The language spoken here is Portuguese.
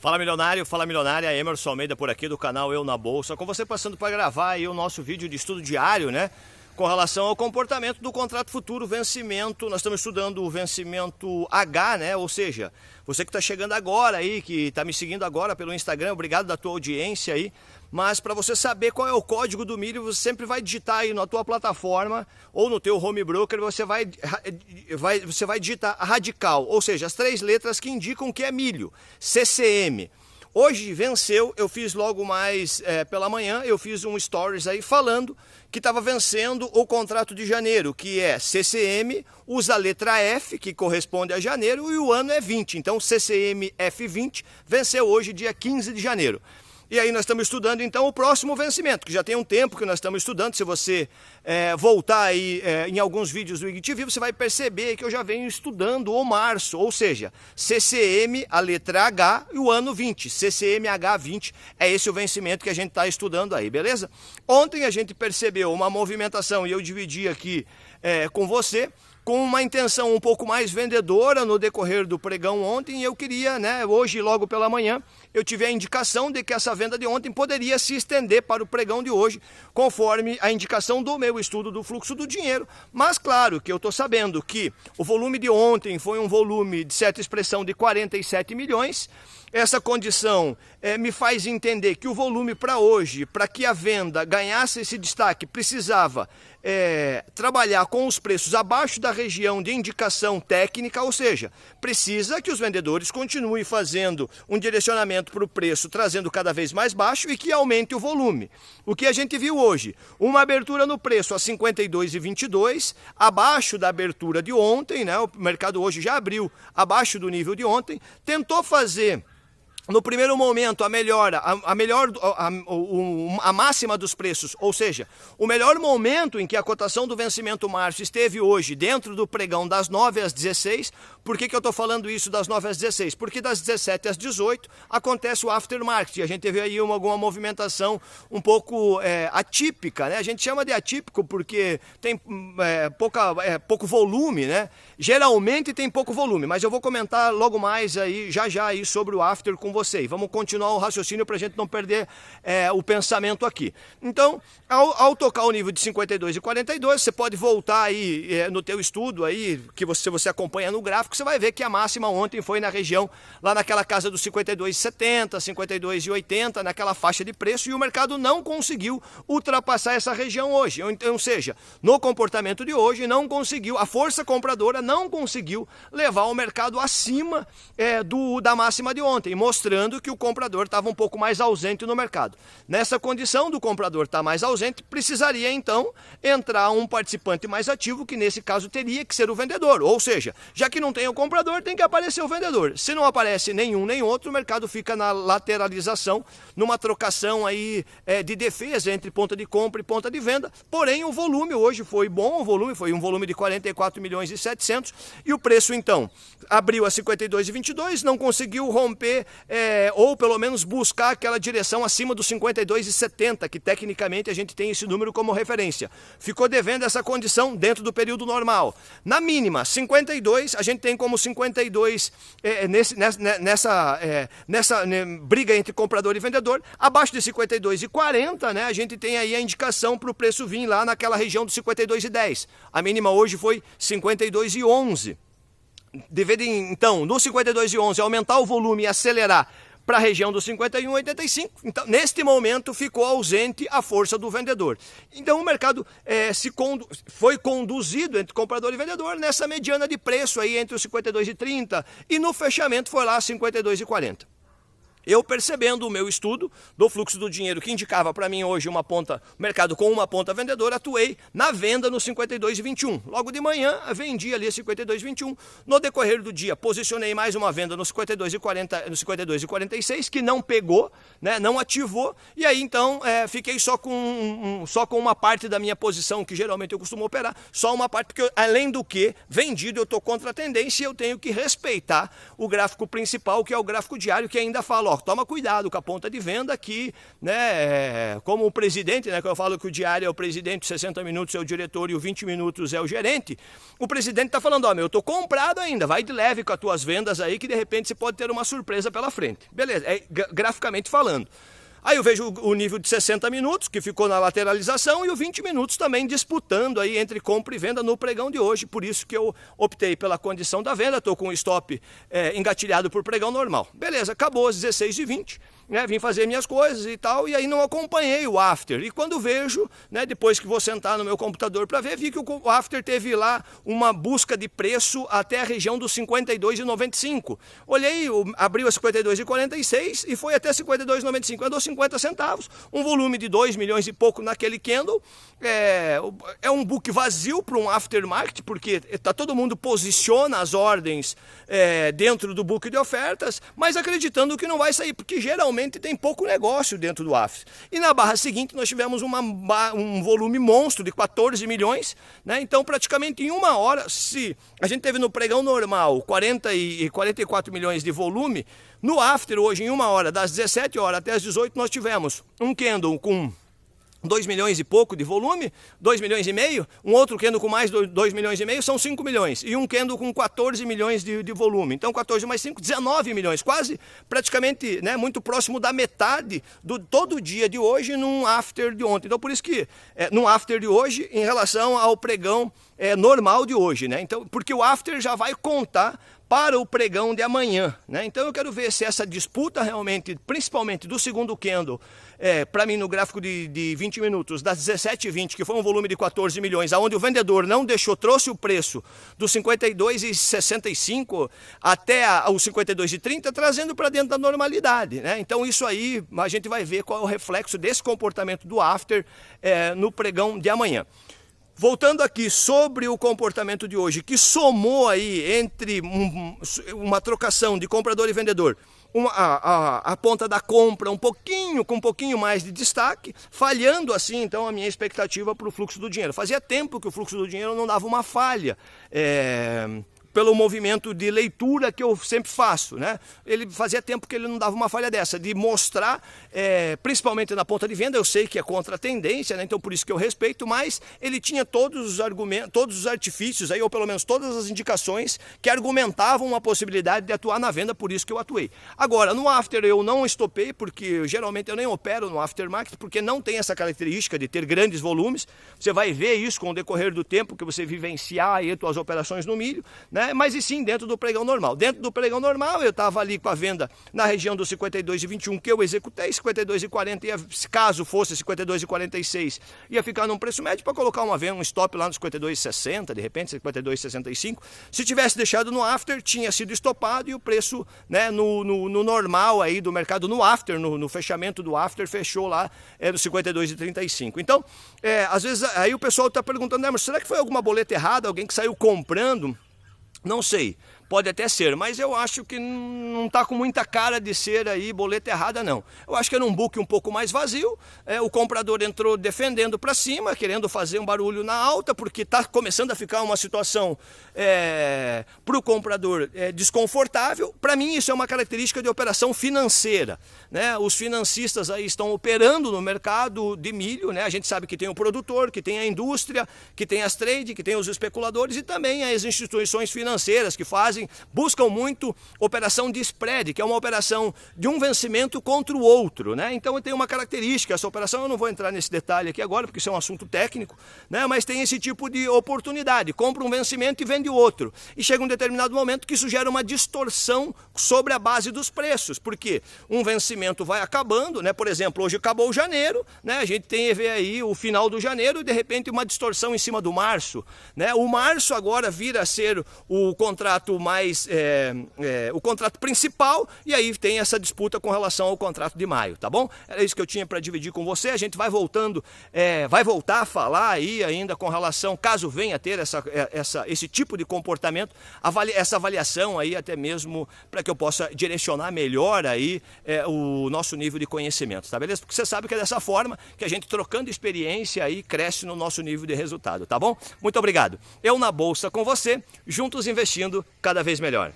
Fala milionário, fala milionária, Emerson Almeida por aqui do canal Eu na Bolsa, com você passando para gravar aí o nosso vídeo de estudo diário, né? Com relação ao comportamento do contrato futuro, vencimento, nós estamos estudando o vencimento H, né? Ou seja, você que está chegando agora aí, que está me seguindo agora pelo Instagram, obrigado da tua audiência aí. Mas para você saber qual é o código do milho, você sempre vai digitar aí na tua plataforma ou no teu home broker, você vai digitar radical, ou seja, as 3 letras que indicam que é milho, CCM. Hoje venceu, eu fiz logo mais pela manhã, eu fiz um stories aí falando que estava vencendo o contrato de janeiro, que é CCM, usa a letra F, que corresponde a janeiro, e o ano é 20. Então CCM F20 venceu hoje, dia 15 de janeiro. E aí nós estamos estudando então o próximo vencimento, que já tem um tempo que nós estamos estudando. Se você voltar aí em alguns vídeos do IGTV, você vai perceber que eu já venho estudando o março, ou seja, CCM, a letra H e o ano 20, CCMH20, é esse o vencimento que a gente está estudando aí, beleza? Ontem a gente percebeu uma movimentação e eu dividi aqui com você, com uma intenção um pouco mais vendedora no decorrer do pregão ontem, e eu queria, né, hoje logo pela manhã, eu tive a indicação de que essa venda de ontem poderia se estender para o pregão de hoje, conforme a indicação do meu estudo do fluxo do dinheiro, mas claro que eu estou sabendo que o volume de ontem foi um volume, de certa expressão, de 47 milhões, essa condição me faz entender que o volume para hoje, para que a venda ganhasse esse destaque, precisava trabalhar com os preços abaixo da região de indicação técnica, ou seja, precisa que os vendedores continuem fazendo um direcionamento para o preço, trazendo cada vez mais baixo e que aumente o volume. O que a gente viu hoje? Uma abertura no preço a 52,22, abaixo da abertura de ontem, né? O mercado hoje já abriu abaixo do nível de ontem, tentou fazer no primeiro momento, a máxima dos preços, ou seja, o melhor momento em que a cotação do vencimento março esteve hoje dentro do pregão das 9 às 16. Por que eu estou falando isso das 9 às 16? Porque das 17 às 18 acontece o aftermarket. A gente teve aí alguma movimentação um pouco atípica, né? A gente chama de atípico porque tem pouco volume, né? Geralmente tem pouco volume, mas eu vou comentar logo mais aí, já aí sobre o after com você. E vamos continuar o raciocínio para a gente não perder o pensamento aqui. Então, ao tocar o nível de 52,42, você pode voltar aí no teu estudo aí, que você acompanha no gráfico, você vai ver que a máxima ontem foi na região, lá naquela casa dos 52,70, 52,80, naquela faixa de preço, e o mercado não conseguiu ultrapassar essa região hoje. Ou seja, no comportamento de hoje, não conseguiu, a força compradora não conseguiu levar o mercado acima da máxima de ontem, mostrando que o comprador estava um pouco mais ausente no mercado. Nessa condição do comprador estar mais ausente, precisaria então entrar um participante mais ativo, que nesse caso teria que ser o vendedor. Ou seja, já que não tem o comprador, tem que aparecer o vendedor. Se não aparece nenhum nem outro, o mercado fica na lateralização, numa trocação aí de defesa entre ponta de compra e ponta de venda. Porém, o volume hoje foi bom, o volume foi um volume de 44 milhões e 700, e o preço então abriu a 52,22, não conseguiu romper ou pelo menos buscar aquela direção acima dos 52,70, que tecnicamente a gente tem esse número como referência. Ficou devendo essa condição dentro do período normal. Na mínima, 52, a gente tem como 52 nessa briga entre comprador e vendedor. Abaixo de 52,40, né, a gente tem aí a indicação para o preço vir lá naquela região dos 52,10. A mínima hoje foi 52,11. Devido, então, no 52,11 aumentar o volume e acelerar para a região dos 51,85, então neste momento ficou ausente a força do vendedor. Então o mercado foi conduzido entre comprador e vendedor nessa mediana de preço aí entre os 52,30 e no fechamento foi lá 52,40. Eu percebendo o meu estudo do fluxo do dinheiro que indicava para mim hoje uma ponta, mercado com uma ponta vendedora, atuei na venda no 52,21. Logo de manhã, vendi ali 52,21. No decorrer do dia, posicionei mais uma venda no 52,40, no 52,46, que não pegou, né, não ativou. E aí então fiquei só com uma parte da minha posição, que geralmente eu costumo operar, só uma parte, porque além do que, vendido, eu estou contra a tendência e eu tenho que respeitar o gráfico principal, que é o gráfico diário, que ainda fala, ó, toma cuidado com a ponta de venda aqui, né, como o presidente, né, que eu falo que o diário é o presidente, 60 minutos é o diretor e o 20 minutos é o gerente, o presidente está falando, ó, meu, eu tô comprado ainda, vai de leve com as tuas vendas aí que de repente você pode ter uma surpresa pela frente. Beleza, graficamente falando. Aí eu vejo o nível de 60 minutos, que ficou na lateralização, e o 20 minutos também disputando aí entre compra e venda no pregão de hoje. Por isso que eu optei pela condição da venda, estou com o stop engatilhado por pregão normal. Beleza, acabou às 16h20. Né, vim fazer minhas coisas e tal, e aí não acompanhei o after. E quando vejo, né, depois que vou sentar no meu computador para ver, vi que o after teve lá uma busca de preço até a região dos 52,95. Olhei, abriu a 52,46 e foi até 52,95. Andou 50 centavos, um volume de 2 milhões e pouco naquele candle. É um book vazio para um aftermarket, porque todo mundo posiciona as ordens dentro do book de ofertas, mas acreditando que não vai sair, porque geralmente tem pouco negócio dentro do after. E na barra seguinte nós tivemos um volume monstro de 14 milhões, né? Então praticamente em uma hora, se a gente teve no pregão normal 40 e 44 milhões de volume, no after hoje em uma hora, das 17 horas até as 18, nós tivemos um candle com 2 milhões e pouco de volume, 2 milhões e meio, um outro candle com mais 2 milhões e meio, são 5 milhões, e um candle com 14 milhões de volume. Então 14 mais 5, 19 milhões, quase praticamente, né, muito próximo da metade do todo o dia de hoje num after de ontem. Então por isso que num after de hoje em relação ao pregão normal de hoje, né? Então, porque o after já vai contar para o pregão de amanhã, né? Então eu quero ver se essa disputa realmente, principalmente do segundo candle, para mim no gráfico de 20 minutos, das 17h20, que foi um volume de 14 milhões, aonde o vendedor não deixou, trouxe o preço dos 52,65 até os 52,30, trazendo para dentro da normalidade, né? Então isso aí a gente vai ver qual é o reflexo desse comportamento do after no pregão de amanhã. Voltando aqui sobre o comportamento de hoje, que somou aí entre uma trocação de comprador e vendedor, a ponta da compra com um pouquinho mais de destaque, falhando assim então a minha expectativa para o fluxo do dinheiro. Fazia tempo que o fluxo do dinheiro não dava uma falha, pelo movimento de leitura que eu sempre faço, né? Ele fazia tempo que ele não dava uma falha dessa, de mostrar, principalmente na ponta de venda, eu sei que é contra a tendência, né? Então por isso que eu respeito, mas ele tinha todos os argumentos, todos os artifícios, aí, ou pelo menos todas as indicações que argumentavam uma possibilidade de atuar na venda, por isso que eu atuei. Agora, no after eu não estopei, porque geralmente eu nem opero no aftermarket, porque não tem essa característica de ter grandes volumes. Você vai ver isso com o decorrer do tempo que você vivenciar aí as suas operações no milho, né? Mas e sim dentro do pregão normal. Dentro do pregão normal eu estava ali com a venda na região dos 52,21 que eu executei, 52,40, caso fosse 52,46, ia ficar num preço médio para colocar um stop lá nos 52,60, de repente 52,65. Se tivesse deixado no after, tinha sido estopado e o preço, né, no normal aí do mercado, no after, no fechamento do after, fechou lá no 52,35. Então, às vezes aí o pessoal está perguntando, mas será que foi alguma boleta errada, alguém que saiu comprando? Não sei, pode até ser, mas eu acho que não está com muita cara de ser aí boleta errada não. Eu acho que era um book um pouco mais vazio, o comprador entrou defendendo para cima, querendo fazer um barulho na alta, porque está começando a ficar uma situação para o comprador desconfortável. Para mim isso é uma característica de operação financeira, né? Os financistas aí estão operando no mercado de milho, né? A gente sabe que tem o produtor, que tem a indústria, que tem as trade, que tem os especuladores e também as instituições financeiras que buscam muito operação de spread, que é uma operação de um vencimento contra o outro, né? Então tem uma característica, essa operação, eu não vou entrar nesse detalhe aqui agora, porque isso é um assunto técnico, né? Mas tem esse tipo de oportunidade, compra um vencimento e vende outro. E chega um determinado momento que isso gera uma distorção sobre a base dos preços, porque um vencimento vai acabando, né? Por exemplo, hoje acabou o janeiro, né? A gente tem a ver aí o final do janeiro e de repente uma distorção em cima do março, né? O março agora vira a ser o contrato mais o contrato principal, e aí tem essa disputa com relação ao contrato de maio, tá bom? Era isso que eu tinha para dividir com você. A gente vai vai voltar a falar aí ainda com relação, caso venha a ter esse tipo de comportamento, essa avaliação aí até mesmo para que eu possa direcionar melhor aí o nosso nível de conhecimento, tá beleza? Porque você sabe que é dessa forma que a gente, trocando experiência aí, cresce no nosso nível de resultado, tá bom? Muito obrigado. Eu na Bolsa com você, juntos investindo cada vez melhor.